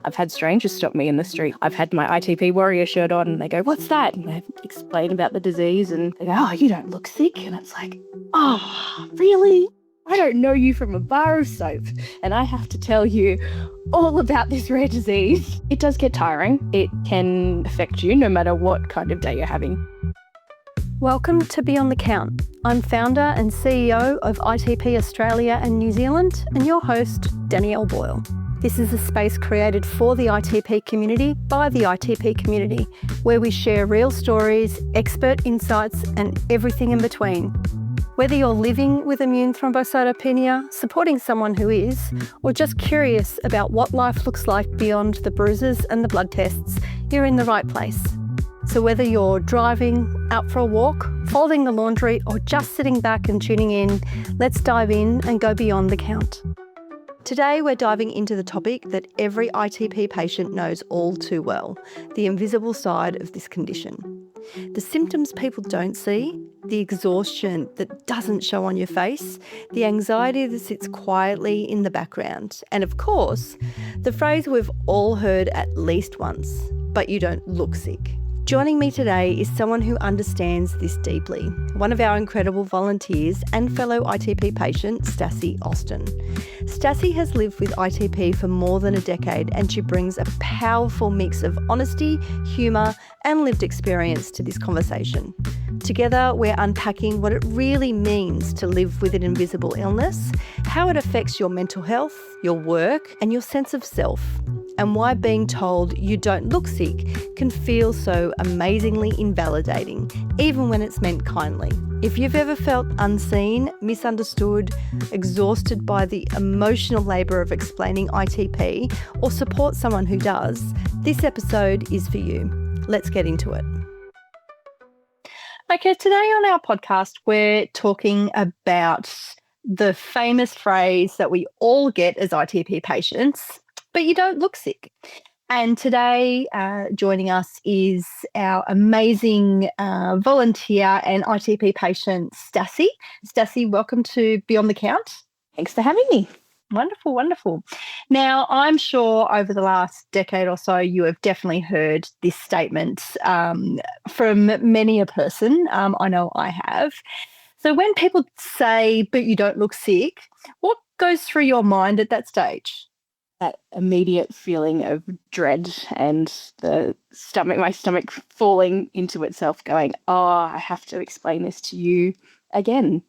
I've had strangers stop me in the street. I've had my ITP warrior shirt on and they go, "What's that?" And I explain about the disease and they go, "Oh, you don't look sick." And it's like, oh, really? I don't know you from a bar of soap and I have to tell you all about this rare disease. It does get tiring. It can affect you no matter what kind of day you're having. Welcome to Beyond the Count. I'm founder and CEO of ITP Australia and New Zealand and your host, Danielle Boyle. This is a space created for the ITP community by the ITP community, where we share real stories, expert insights, and everything in between. Whether you're living with immune thrombocytopenia, supporting someone who is, or just curious about what life looks like beyond the bruises and the blood tests, you're in the right place. So whether you're driving, out for a walk, folding the laundry, or just sitting back and tuning in, let's dive in and go beyond the count. Today, we're diving into the topic that every ITP patient knows all too well, the invisible side of this condition. The symptoms people don't see, the exhaustion that doesn't show on your face, the anxiety that sits quietly in the background, and of course, the phrase we've all heard at least once, "but you don't look sick." Joining me today is someone who understands this deeply, one of our incredible volunteers and fellow ITP patient, Stassi Austin. Stassi has lived with ITP for more than a decade and she brings a powerful mix of honesty, humour and lived experience to this conversation. Together, we're unpacking what it really means to live with an invisible illness, how it affects your mental health, your work and your sense of self, and why being told you don't look sick can feel so amazingly invalidating, even when it's meant kindly. If you've ever felt unseen, misunderstood, exhausted by the emotional labour of explaining ITP, or support someone who does, this episode is for you. Let's get into it. Okay, today on our podcast, we're talking about the famous phrase that we all get as ITP patients, "but you don't look sick." And today, joining us is our amazing volunteer and ITP patient, Stassi. Stassi, welcome to Beyond the Count. Thanks for having me. Wonderful, wonderful. Now, I'm sure over the last decade or so, you have definitely heard this statement from many a person. I know I have. So when people say, "but you don't look sick," what goes through your mind at that stage? That immediate feeling of dread and my stomach falling into itself going, "Oh, I have to explain this to you again."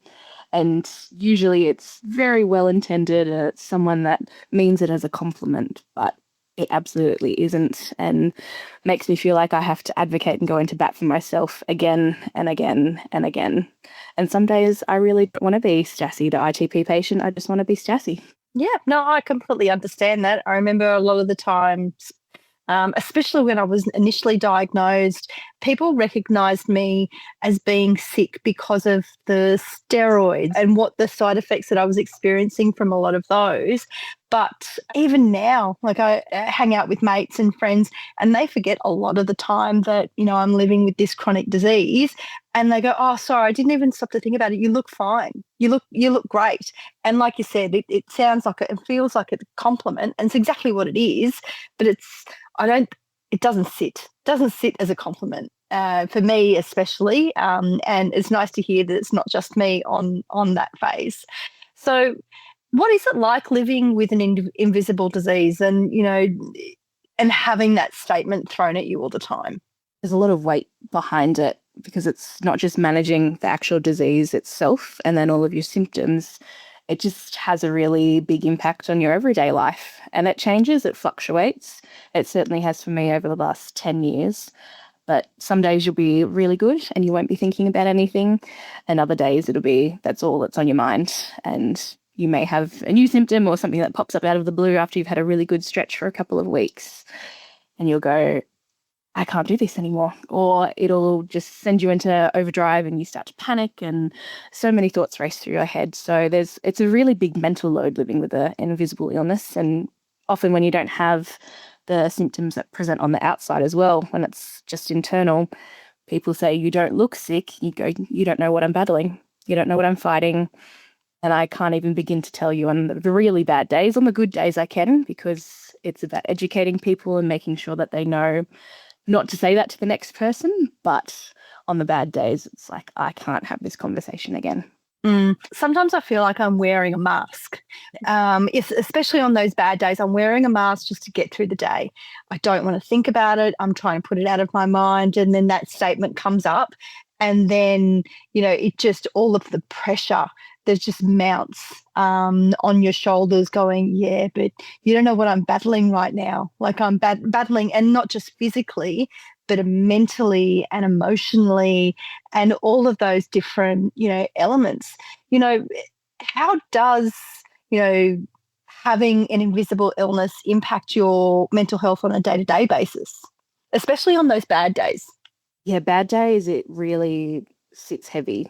And usually it's very well intended. It's someone that means it as a compliment, but it absolutely isn't, and makes me feel like I have to advocate and go into bat for myself again and again and again. And some days I really don't want to be Stassi, the ITP patient. I just want to be Stassi. Yeah, no, I completely understand that. I remember a lot of the times, especially when I was initially diagnosed, people recognised me as being sick because of the steroids and what the side effects that I was experiencing from a lot of those. But even now, like I hang out with mates and friends and they forget a lot of the time that, I'm living with this chronic disease and they go, "Oh, sorry, I didn't even stop to think about it. You look fine. You look great." And like you said, it sounds like it feels like a compliment and it's exactly what it is, but it doesn't sit as a compliment. For me especially, and it's nice to hear that it's not just me on that phase. So what is it like living with an invisible disease and, and having that statement thrown at you all the time? There's a lot of weight behind it because it's not just managing the actual disease itself and then all of your symptoms. It just has a really big impact on your everyday life, and it changes, it fluctuates. It certainly has for me over the last 10 years. But some days you'll be really good and you won't be thinking about anything, and other days it'll be that's all that's on your mind, and you may have a new symptom or something that pops up out of the blue after you've had a really good stretch for a couple of weeks and you'll go, "I can't do this anymore," or it'll just send you into overdrive and you start to panic and so many thoughts race through your head. So it's a really big mental load living with an invisible illness, and often when you don't have the symptoms that present on the outside as well, when it's just internal, people say, "You don't look sick." You go, "You don't know what I'm battling. You don't know what I'm fighting." And I can't even begin to tell you on the really bad days. On the good days I can, because It's about educating people and making sure that they know not to say that to the next person, but on the bad days, it's like, I can't have this conversation again. Sometimes I feel like I'm wearing a mask. Especially on those bad days, I'm wearing a mask just to get through the day. I don't want to think about it. I'm trying to put it out of my mind. And then that statement comes up. And then, it just, all of the pressure that just mounts on your shoulders going, yeah, but you don't know what I'm battling right now. Like I'm battling, and not just physically, but mentally and emotionally and all of those different, elements. How does, having an invisible illness impact your mental health on a day-to-day basis, especially on those bad days? Yeah, bad days, it really sits heavy.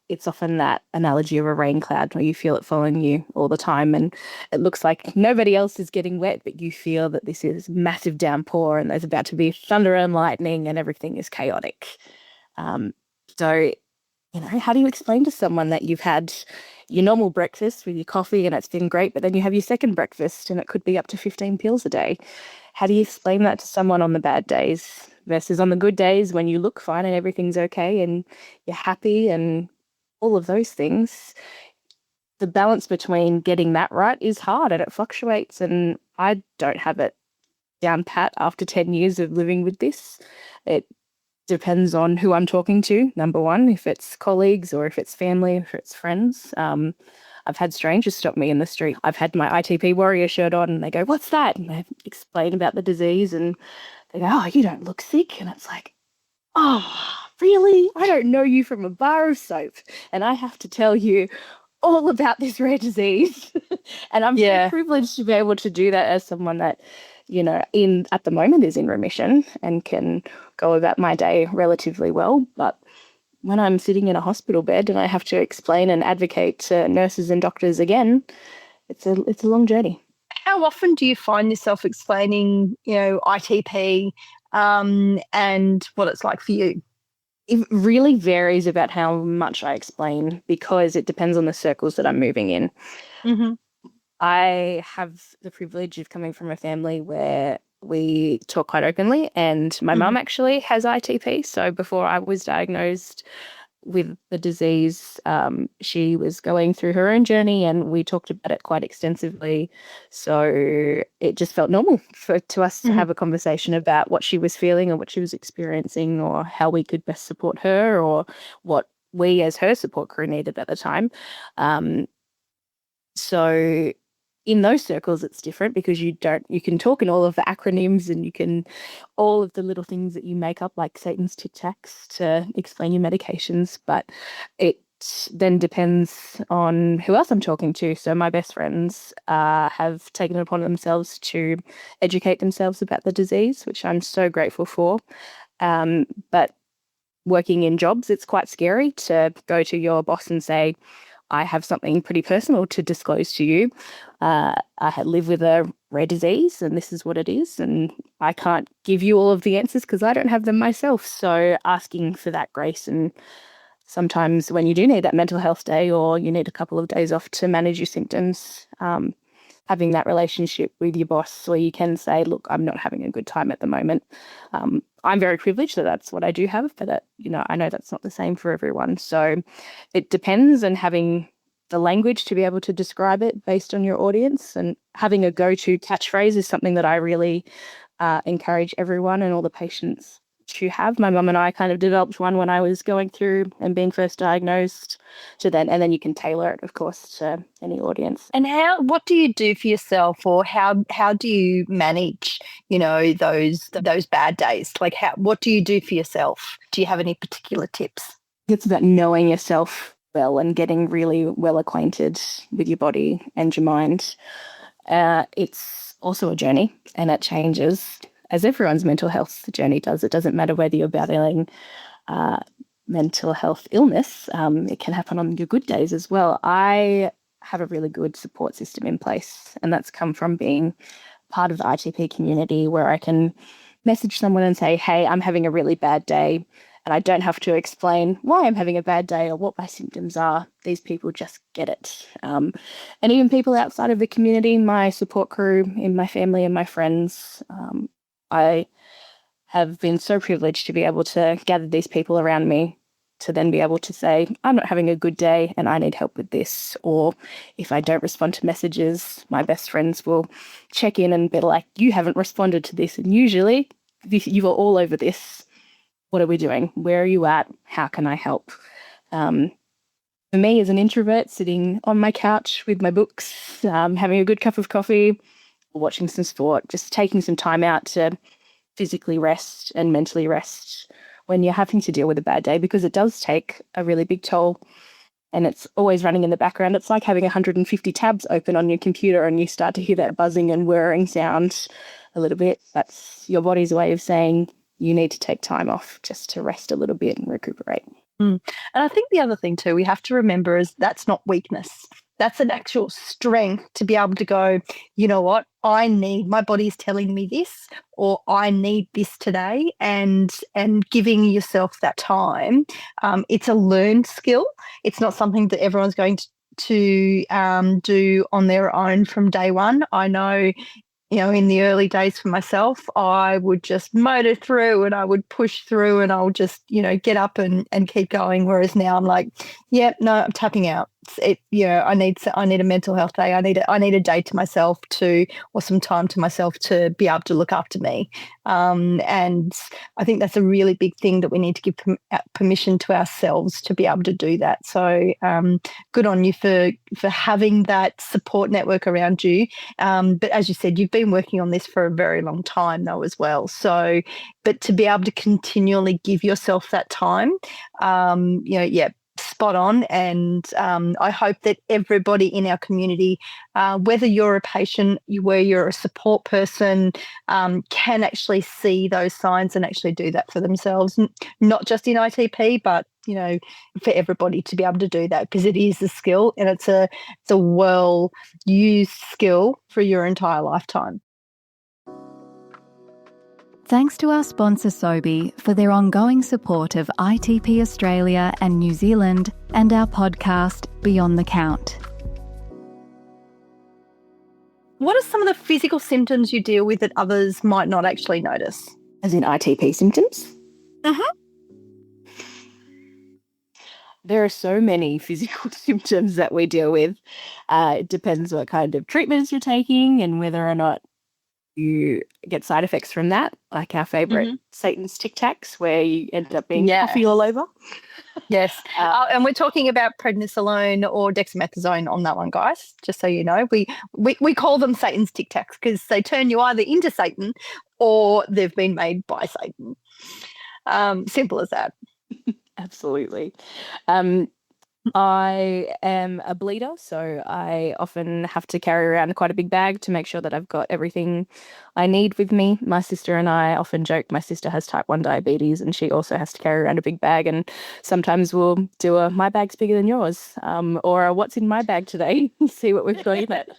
It's often that analogy of a rain cloud where you feel it following you all the time and it looks like nobody else is getting wet, but you feel that this is massive downpour and there's about to be thunder and lightning and everything is chaotic. So, how do you explain to someone that you've had your normal breakfast with your coffee and it's been great, but then you have your second breakfast and it could be up to 15 pills a day? How do you explain that to someone on the bad days versus on the good days when you look fine and everything's okay and you're happy and all of those things? The balance between getting that right is hard and it fluctuates, and I don't have it down pat after 10 years of living with this. It depends on who I'm talking to, number one, if it's colleagues or if it's family, if it's friends. I've had strangers stop me in the street. I've had my ITP warrior shirt on and they go, "What's that?" And I explain about the disease and they go, "Oh, you don't look sick." And it's like, "Oh, really? I don't know you from a bar of soap. And I have to tell you all about this rare disease." And I'm so privileged to be able to do that as someone that, in at the moment is in remission and can go about my day relatively well. But when I'm sitting in a hospital bed and I have to explain and advocate to nurses and doctors again, it's a long journey. How often do you find yourself explaining, ITP and what it's like for you? It really varies about how much I explain because it depends on the circles that I'm moving in. Mm-hmm. I have the privilege of coming from a family where we talk quite openly, and my mum actually has ITP. So before I was diagnosed with the disease, she was going through her own journey and we talked about it quite extensively. So it just felt normal to us to have a conversation about what she was feeling or what she was experiencing or how we could best support her or what we as her support crew needed at the time. So in those circles, it's different because you can talk in all of the acronyms and you can all of the little things that you make up, like Satan's Tic Tacs, to explain your medications. But it then depends on who else I'm talking to. So my best friends have taken it upon themselves to educate themselves about the disease, which I'm so grateful for. But working in jobs, it's quite scary to go to your boss and say, "I have something pretty personal to disclose to you. I live with a rare disease and this is what it is. And I can't give you all of the answers because I don't have them myself." So asking for that grace, and sometimes when you do need that mental health day or you need a couple of days off to manage your symptoms, having that relationship with your boss where you can say, "Look, I'm not having a good time at the moment." I'm very privileged that that's what I do have, but I know that's not the same for everyone. So it depends, and having the language to be able to describe it based on your audience and having a go-to catchphrase is something that I really encourage everyone and all the patients to have. My mum and I kind of developed one when I was going through and being first diagnosed and then you can tailor it, of course, to any audience. And what do you do for yourself, or how do you manage, those bad days? Like what do you do for yourself? Do you have any particular tips? It's about knowing yourself well and getting really well acquainted with your body and your mind. It's also a journey and it changes as everyone's mental health journey does. It doesn't matter whether you're battling mental health illness. It can happen on your good days as well. I have a really good support system in place, and that's come from being part of the ITP community where I can message someone and say, "Hey, I'm having a really bad day. And I don't have to explain why I'm having a bad day or what my symptoms are. These people just get it. And even people outside of the community, my support crew, in my family and my friends, I have been so privileged to be able to gather these people around me to then be able to say, I'm not having a good day and I need help with this. Or if I don't respond to messages, my best friends will check in and be like, you haven't responded to this. And usually you are all over this. What are we doing? Where are you at? How can I help? For me as an introvert, sitting on my couch with my books, having a good cup of coffee, watching some sport, just taking some time out to physically rest and mentally rest when you're having to deal with a bad day, because it does take a really big toll and it's always running in the background. It's like having 150 tabs open on your computer and you start to hear that buzzing and whirring sound a little bit. That's your body's way of saying you need to take time off just to rest a little bit and recuperate. And I think the other thing too we have to remember is that's not weakness. That's an actual strength to be able to go, you know what, my body's telling me this, or I need this today, and giving yourself that time. It's a learned skill. It's not something that everyone's going to do on their own from day one. I know, in the early days for myself, I would just motor through and I would push through and I'll just, get up and keep going. Whereas now I'm like, no, I'm tapping out. I need a mental health day. I need a day to myself or some time to myself to be able to look after me. And I think that's a really big thing that we need to give permission to ourselves to be able to do that. So good on you for having that support network around you. But as you said, you've been working on this for a very long time though as well. So, but to be able to continually give yourself that time, spot on. And I hope that everybody in our community, whether you're a patient, where you're a support person, can actually see those signs and actually do that for themselves, not just in ITP, but for everybody to be able to do that, because it is a skill and it's a well-used skill for your entire lifetime. Thanks to our sponsor Sobi for their ongoing support of ITP Australia and New Zealand and our podcast Beyond the Count. What are some of the physical symptoms you deal with that others might not actually notice? As in ITP symptoms? There are so many physical symptoms that we deal with. It depends what kind of treatments you're taking and whether or not you get side effects from that, like our favourite Satan's Tic Tacs, where you end up being coffee all over. Yes. And we're talking about prednisolone or dexamethasone on that one, guys, just so you know. We call them Satan's Tic Tacs because they turn you either into Satan or they've been made by Satan. Simple as that. Absolutely. I am a bleeder, so I often have to carry around quite a big bag to make sure that I've got everything I need with me. My sister and I often joke my sister has type 1 diabetes and she also has to carry around a big bag, and sometimes we'll do a my bag's bigger than yours or a what's in my bag today, see what we've got in it.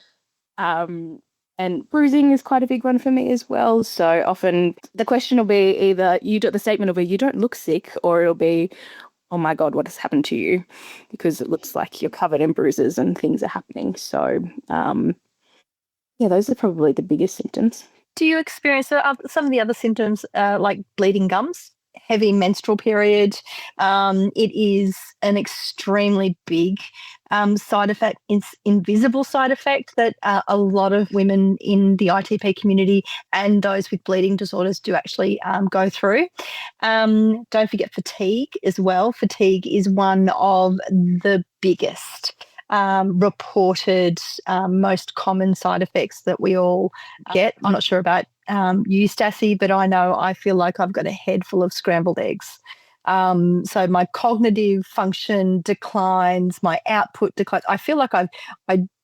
And bruising is quite a big one for me as well. So often the question will be either the statement will be, you don't look sick, or it'll be, oh my God, what has happened to you? Because it looks like you're covered in bruises and things are happening. So, those are probably the biggest symptoms. Do you experience some of the other symptoms like bleeding gums, heavy menstrual period? It is an extremely big side effect, invisible side effect that a lot of women in the ITP community and those with bleeding disorders do actually go through. Don't forget fatigue as well. Fatigue is one of the biggest reported most common side effects that we all get. I'm not sure about you, Stassi, but I know I feel like I've got a head full of scrambled eggs. So my cognitive function declines, my output declines. I feel like I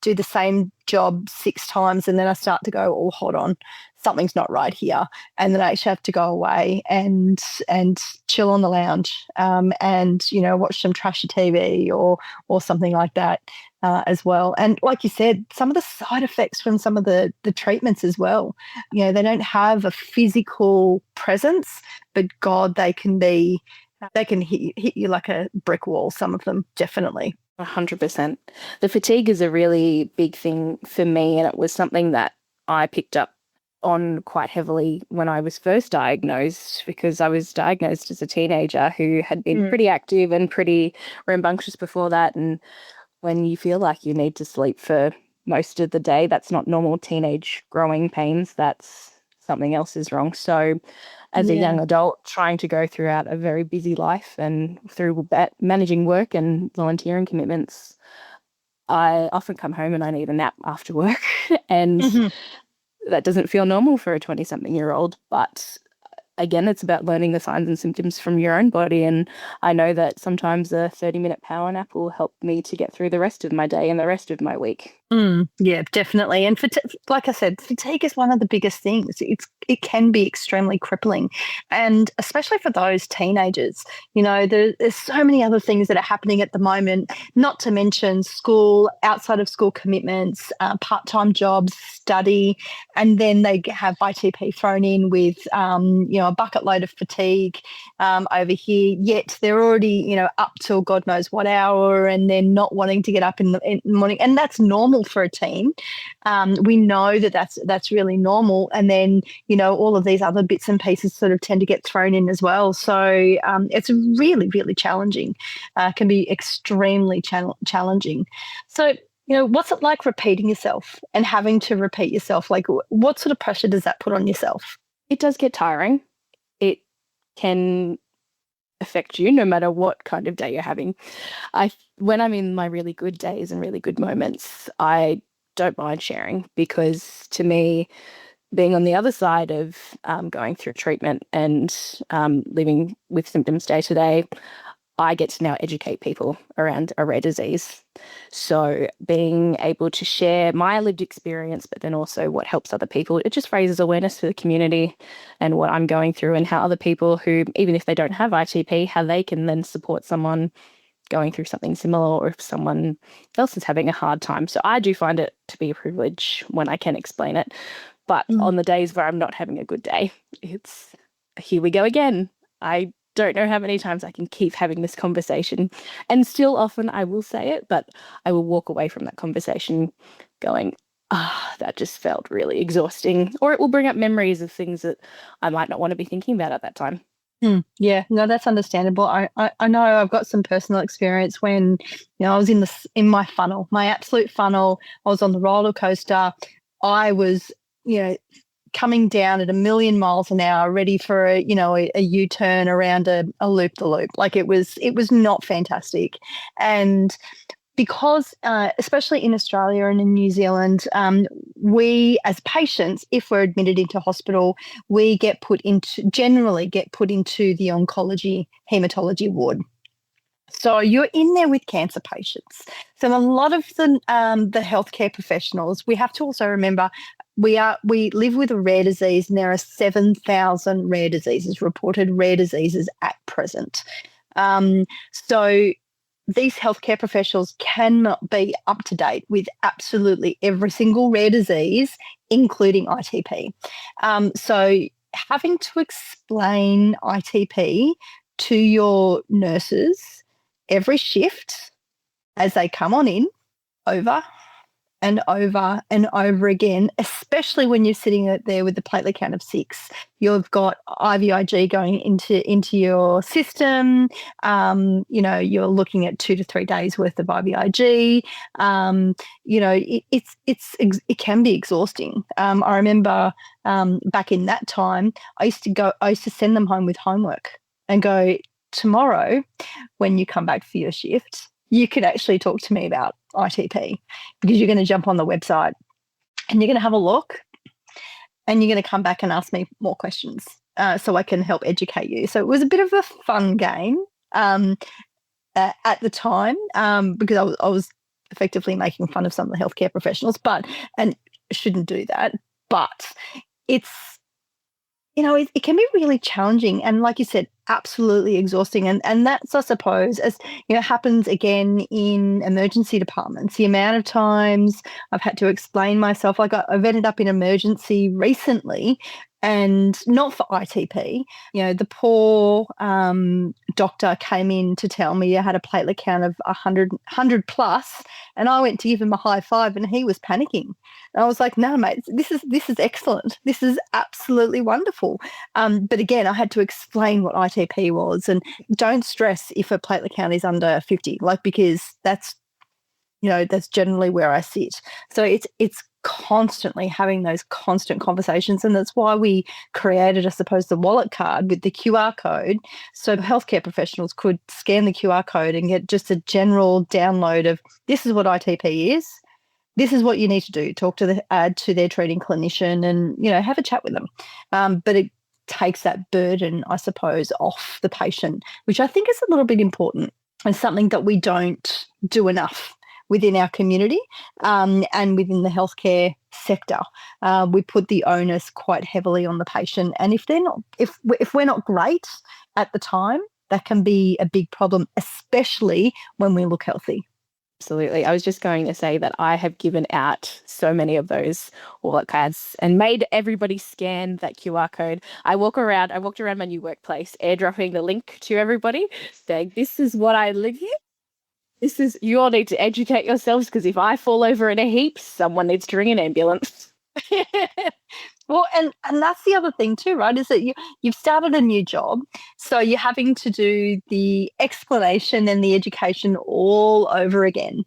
do the same job 6 times and then I start to go, oh, hold on, something's not right here, and then I actually have to go away and chill on the lounge, and watch some trashy TV or something like that as well. And like you said, some of the side effects from some of the treatments as well. They don't have a physical presence, but God, they can hit you like a brick wall. Some of them, definitely. 100%. The fatigue is a really big thing for me, and it was something that I picked up on quite heavily when I was first diagnosed, because I was diagnosed as a teenager who had been pretty active and pretty rambunctious before that. And when you feel like you need to sleep for most of the day, that's not normal teenage growing pains. That's something else is wrong. So as a young adult trying to go throughout a very busy life and through managing work and volunteering commitments, I often come home and I need a nap after work. And that doesn't feel normal for a 20-something-year-old. But again, it's about learning the signs and symptoms from your own body. And I know that sometimes a 30-minute power nap will help me to get through the rest of my day and the rest of my week. Yeah, definitely. And like I said, fatigue is one of the biggest things. It can be extremely crippling, and especially for those teenagers. There's so many other things that are happening at the moment, not to mention school, outside of school commitments, part-time jobs, study, and then they have ITP thrown in with a bucket load of fatigue over here. Yet they're already up till God knows what hour, and they're not wanting to get up in the morning, and that's normal for a teen. We know that's really normal, and then all of these other bits and pieces sort of tend to get thrown in as well. So it's really, really challenging. Can be extremely challenging. So what's it like repeating yourself and having to repeat yourself? Like, what sort of pressure does that put on yourself? It does get tiring. It can affect you no matter what kind of day you're having. When I'm in my really good days and really good moments, I don't mind sharing, because to me, being on the other side of going through treatment and living with symptoms day to day, I get to now educate people around a rare disease. So being able to share my lived experience, but then also what helps other people, it just raises awareness for the community and what I'm going through, and how other people who, even if they don't have ITP, how they can then support someone going through something similar, or if someone else is having a hard time. So I do find it to be a privilege when I can explain it. But on the days where I'm not having a good day, it's here we go again. I don't know how many times I can keep having this conversation, and still often I will say it, but I will walk away from that conversation going, that just felt really exhausting, or it will bring up memories of things that I might not want to be thinking about at that time. Yeah, no, that's understandable. I know I've got some personal experience when I was in my funnel, my absolute funnel. I was on the roller coaster. I was coming down at 1,000,000 miles an hour, ready for a U-turn around a loop-the-loop. Like it was not fantastic. And because, especially in Australia and in New Zealand, we as patients, if we're admitted into hospital, we generally get put into the oncology hematology ward. So you're in there with cancer patients. So a lot of the healthcare professionals, we have to also remember we live with a rare disease, and there are 7,000 reported rare diseases at present. So these healthcare professionals cannot be up to date with absolutely every single rare disease, including ITP. So having to explain ITP to your nurses every shift as they come on in, over and over and over again, especially when you're sitting there with the platelet count of 6. You've got IVIG going into your system. You're looking at 2 to 3 days worth of IVIG. It can be exhausting. I remember back in that time, I used to send them home with homework and go, tomorrow, when you come back for your shift, you could actually talk to me about ITP, because you're going to jump on the website and you're going to have a look, and you're going to come back and ask me more questions so I can help educate you. So it was a bit of a fun game at the time, because I was effectively making fun of some of the healthcare professionals, and shouldn't do that. But it's, it can be really challenging. And like you said, absolutely exhausting. And that's, I suppose, as happens again in emergency departments. The amount of times I've had to explain myself, like I've ended up in emergency recently, and not for ITP. The poor doctor came in to tell me I had a platelet count of 100 plus, and I went to give him a high five, and he was panicking. And I was like, "No, mate, this is excellent. This is absolutely wonderful." But again, I had to explain what ITP was, and don't stress if a platelet count is under 50, because that's generally where I sit. So it's constantly having those constant conversations, and that's why we created, I suppose, the wallet card with the QR code, so healthcare professionals could scan the QR code and get just a general download of, this is what ITP is, this is what you need to do, talk to their treating clinician, and have a chat with them. But it takes that burden, I suppose, off the patient, which I think is a little bit important, and something that we don't do enough within our community, and within the healthcare sector. We put the onus quite heavily on the patient, and if we're not great at the time, that can be a big problem, especially when we look healthy. Absolutely. I was just going to say that I have given out so many of those wallet cards and made everybody scan that QR code. I walked around my new workplace, airdropping the link to everybody, saying, this is what I live here. You all need to educate yourselves, because if I fall over in a heap, someone needs to ring an ambulance. Well, and that's the other thing too, right, is that you've started a new job, so you're having to do the explanation and the education all over again.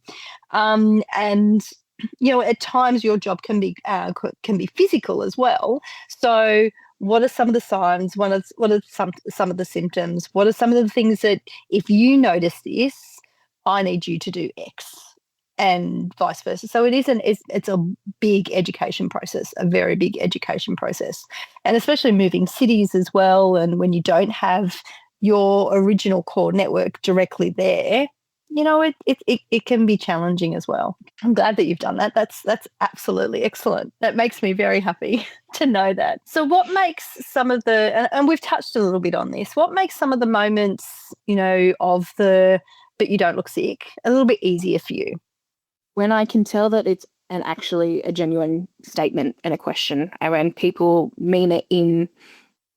And at times your job can be physical as well. So what are some of the signs? What are some of the symptoms? What are some of the things that, if you notice this, I need you to do X, and vice versa. So it's a big education process, a very big education process. And especially moving cities as well, and when you don't have your original core network directly there, it can be challenging as well. I'm glad that you've done that. That's absolutely excellent. That makes me very happy to know that. So what makes some of the, and we've touched a little bit on this, what makes some of the moments, of the, but you don't look sick, a little bit easier for you? When I can tell that it's actually a genuine statement and a question, and when people mean it in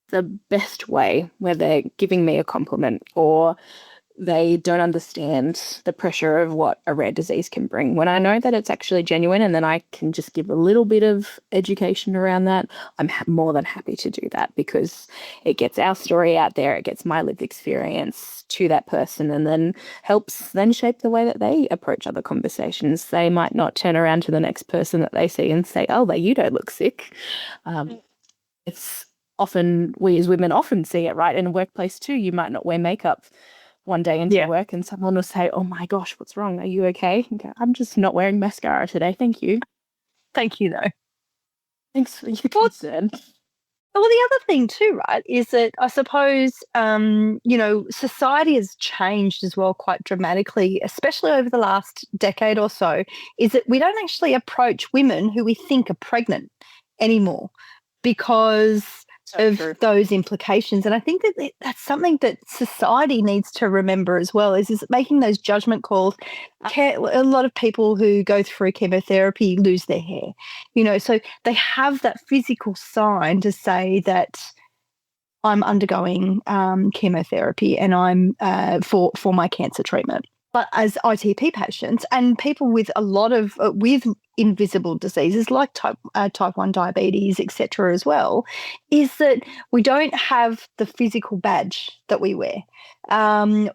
the best way, where they're giving me a compliment or they don't understand the pressure of what a rare disease can bring. When I know that it's actually genuine, and then I can just give a little bit of education around that, I'm more than happy to do that, because it gets our story out there, it gets my lived experience to that person, and then helps then shape the way that they approach other conversations. They might not turn around to the next person that they see and say, "Oh, you don't look sick." It's often, we as women often see it, right? In a workplace too, you might not wear makeup one day into work, and someone will say, "Oh my gosh, what's wrong? Are you okay?" And go, "I'm just not wearing mascara today. Thank you." Thank you, though. Thanks for your concern. Well, the other thing too, right, is that I suppose, society has changed as well quite dramatically, especially over the last decade or so, is that we don't actually approach women who we think are pregnant anymore, because of those implications. And I think that that's something that society needs to remember as well, is making those judgment calls. A lot of people who go through chemotherapy lose their hair, so they have that physical sign to say that I'm undergoing chemotherapy, and I'm for my cancer treatment. But as ITP patients and people with a lot of with invisible diseases like type 1 diabetes, etc., as well, is that we don't have the physical badge that we wear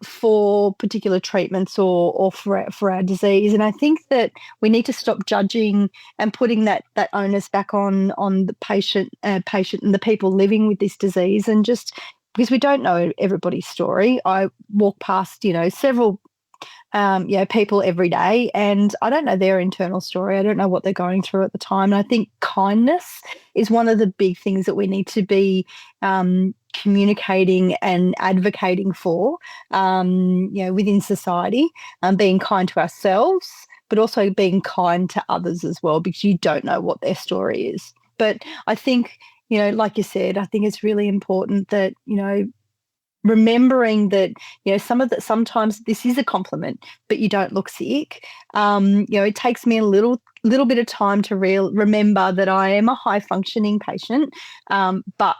for particular treatments or for our disease. And I think that we need to stop judging and putting that onus back on the patient and the people living with this disease, and just because we don't know everybody's story. I walk past, several people every day, and I don't know their internal story. I don't know what they're going through at the time. And I think kindness is one of the big things that we need to be communicating and advocating for, within society, being kind to ourselves, but also being kind to others as well, because you don't know what their story is. But I think, like you said, I think it's really important that, remembering that, sometimes this is a compliment, but you don't look sick. It takes me a little bit of time to remember that I am a high functioning patient, but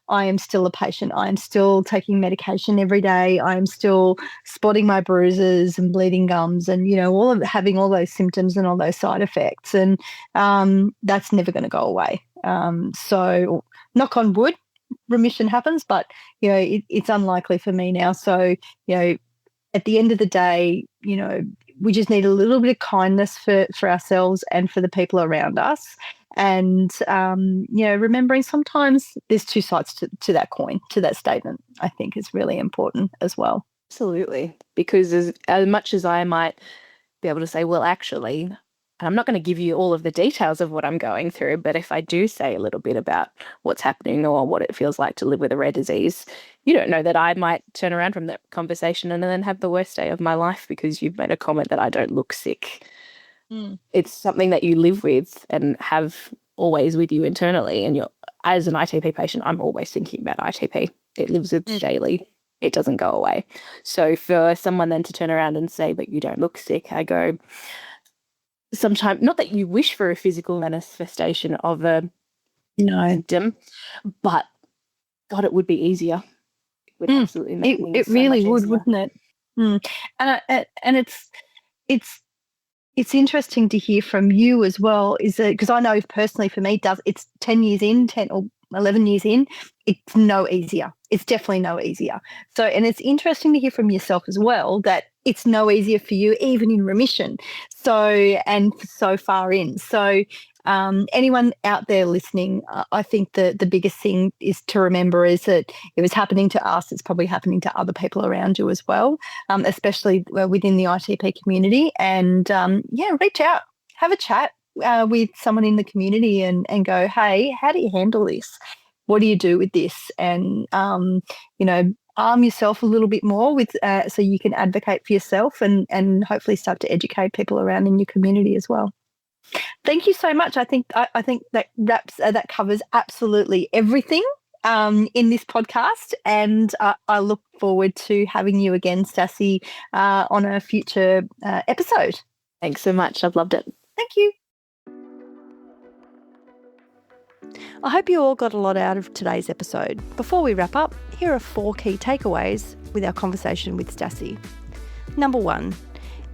I am still a patient. I am still taking medication every day. I am still spotting my bruises and bleeding gums and, having all those symptoms and all those side effects. And that's never going to go away. So knock on wood, remission happens, but, it's unlikely for me now. So, at the end of the day, we just need a little bit of kindness for ourselves and for the people around us. And, remembering sometimes there's two sides to that coin, to that statement, I think is really important as well. Absolutely. Because as much as I might be able to say, well, actually, and I'm not going to give you all of the details of what I'm going through, but if I do say a little bit about what's happening or what it feels like to live with a rare disease, you don't know that I might turn around from that conversation and then have the worst day of my life because you've made a comment that I don't look sick. It's something that you live with and have always with you internally. And as an ITP patient, I'm always thinking about ITP. It lives with daily. It doesn't go away. So for someone then to turn around and say, but you don't look sick, I go, sometimes, not that you wish for a physical manifestation of a symptom, but God, it would be easier. It would absolutely make things it so really much would, easier. wouldn't it? And it's interesting to hear from you as well. Is that because I know personally for me, it's 10 years in, 10 or 11 years in, it's no easier. It's definitely no easier. So, and it's interesting to hear from yourself as well that it's no easier for you, even in remission. So, and so far in. So, anyone out there listening, I think the biggest thing is to remember is that if it's happening to us, it's probably happening to other people around you as well, especially within the ITP community. And reach out, have a chat with someone in the community and go, hey, how do you handle this? What do you do with this? And, arm yourself a little bit more with so you can advocate for yourself and hopefully start to educate people around in your community as well. Thank you so much. I think that that covers absolutely everything in this podcast, and I look forward to having you again, Stassi, on a future episode. Thanks so much. I've loved it. Thank you. I hope you all got a lot out of today's episode. Before we wrap up, here are 4 key takeaways with our conversation with Stassi. Number 1,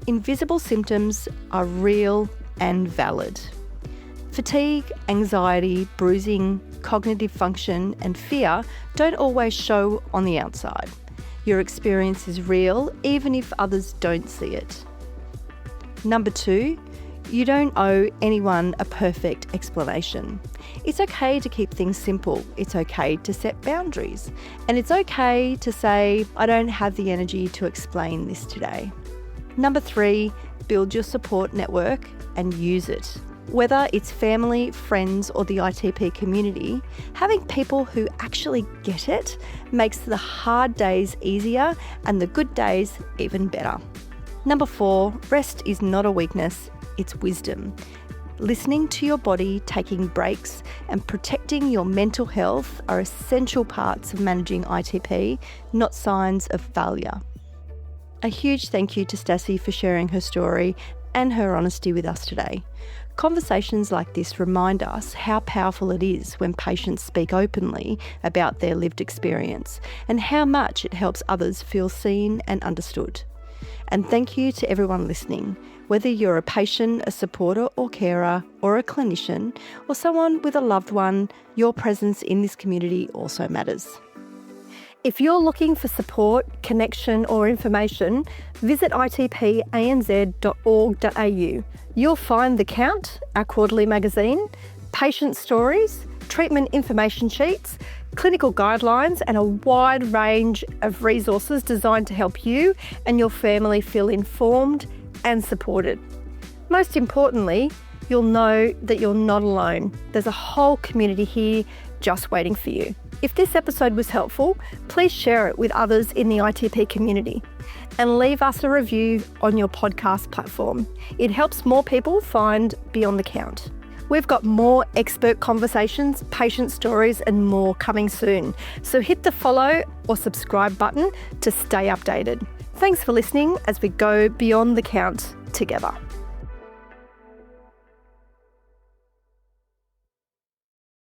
invisible symptoms are real and valid. Fatigue, anxiety, bruising, cognitive function, and fear don't always show on the outside. Your experience is real, even if others don't see it. Number 2, you don't owe anyone a perfect explanation. It's okay to keep things simple. It's okay to set boundaries. And it's okay to say, I don't have the energy to explain this today. Number 3, build your support network and use it. Whether it's family, friends, or the ITP community, having people who actually get it makes the hard days easier and the good days even better. Number 4, rest is not a weakness, it's wisdom. Listening to your body, taking breaks, and protecting your mental health are essential parts of managing ITP, not signs of failure. A huge thank you to Stassi for sharing her story and her honesty with us today. Conversations like this remind us how powerful it is when patients speak openly about their lived experience and how much it helps others feel seen and understood. And thank you to everyone listening. Whether you're a patient, a supporter or carer, or a clinician, or someone with a loved one, your presence in this community also matters. If you're looking for support, connection or information, visit itpanz.org.au. You'll find The Count, our quarterly magazine, patient stories, treatment information sheets, clinical guidelines and a wide range of resources designed to help you and your family feel informed and supported. Most importantly, you'll know that you're not alone. There's a whole community here just waiting for you. If this episode was helpful, please share it with others in the ITP community and leave us a review on your podcast platform. It helps more people find Beyond the Count. We've got more expert conversations, patient stories, and more coming soon. So hit the follow or subscribe button to stay updated. Thanks for listening as we go beyond the count together.